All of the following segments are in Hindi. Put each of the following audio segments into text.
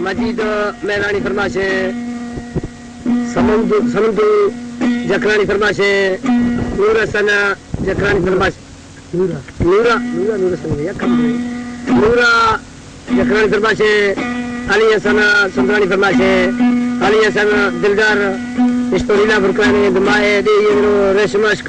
मजीद मेलानी फरमाशे समंदू जकरानी फरमाशे नूर सना जकरानी फरमाशे नूरा नूरा नूरा नूर सना या कम नूरा जकरानी फरमाशे अली हसन सुंदरानी फरमाशे अली हसन दिलदार इस्टोरीला फरकाने दुमाए दे ये रेशमश्क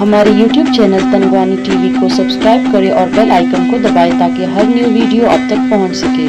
हमारे YouTube चैनल तनवानी टीवी को सब्सक्राइब करें और बेल आइकन को दबाएं ताकि हर न्यू वीडियो आप तक पहुंच सके।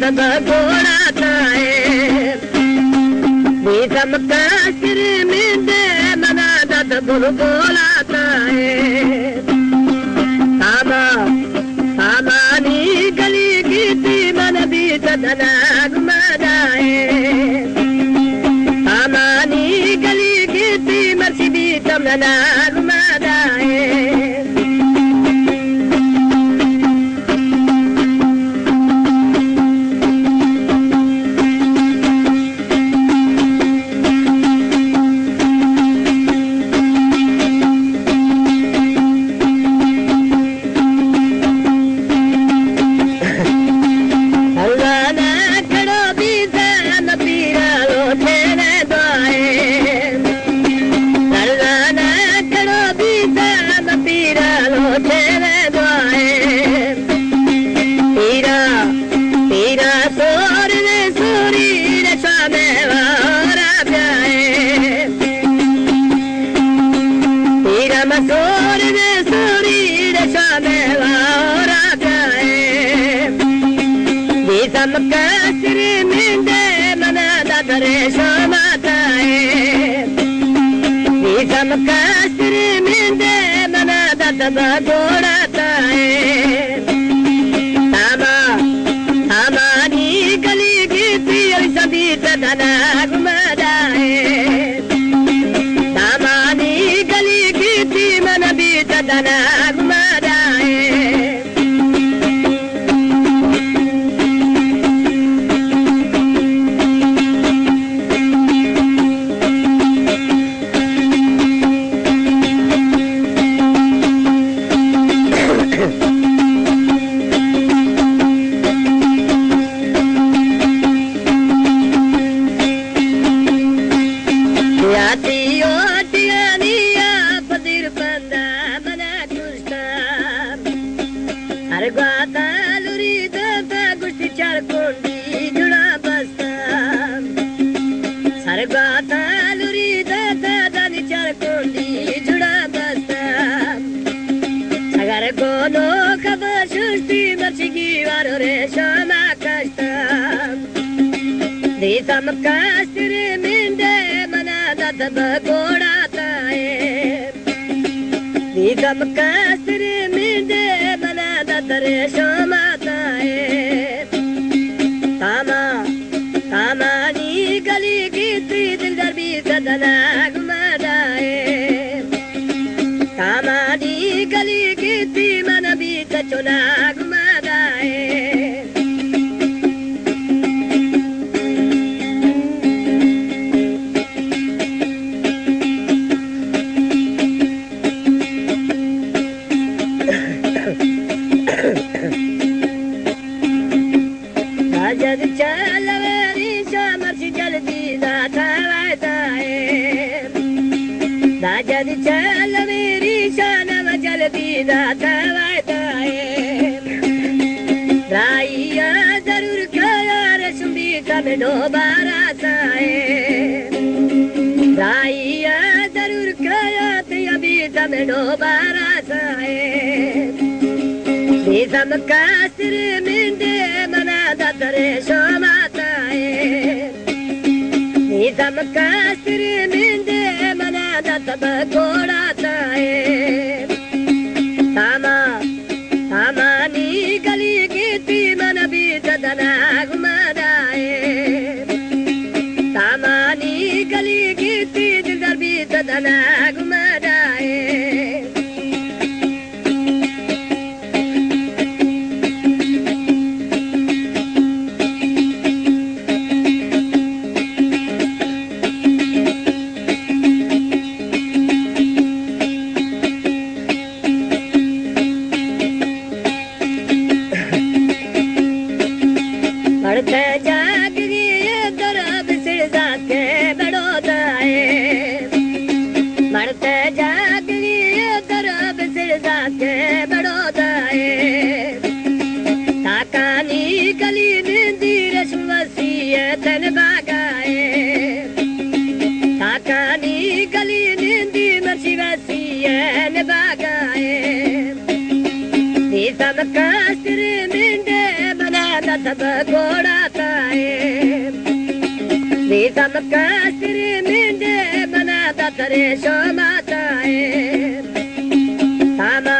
दब घोड़ा ताए बीसम कासिर मिंदे मना दब घोड़ा ताए सामानी गली गीती मन बीत धनाग मदाए सामानी गली गीती मर्सी बीतम धनाग मदाए कासिर मिंदे मना दब घोड़ा ताए सामानी गली गीती सभी धनाग मदाए सामानी गली गीती मन बीत धनाग मदाए बीसम कासिर मिंदे मना दब घोड़ा ताए बीसम कासिर मिंदे मना दरे शोमा ताए सामानी गली गीती दिल दर बीत धनाग मदाए सामानी गली गीती मन बीत चुनाग मदाए चल मेरी शान जल्दी राइया जरूर खाया रश्मि कब दोबारा साए राइया जरूर खाया अभी तब दोबारा साए बीसम कासिर मिंदे मना दरे शोमा ताए बीसम कासिर मिंदे मना दब घोड़ा ताए सामानी गली गीती मन बीत धनाग मदाए सामानी गली गीती दिल दर बीत धनाग मदाए जाग गए दरब सिरजा के बड़ो दाए मरते जाग गए दरब सिरजा के बड़ो दाए ताकानी गली निंदी रश्मसीयत बागाए ताकानी गली निंदी मर्शी वसीयत बागाए बीसम कासिर मिंदे बना सब घोड़ा ताए रेशम कसरी मिंडे बना दतरे शो माताए सामा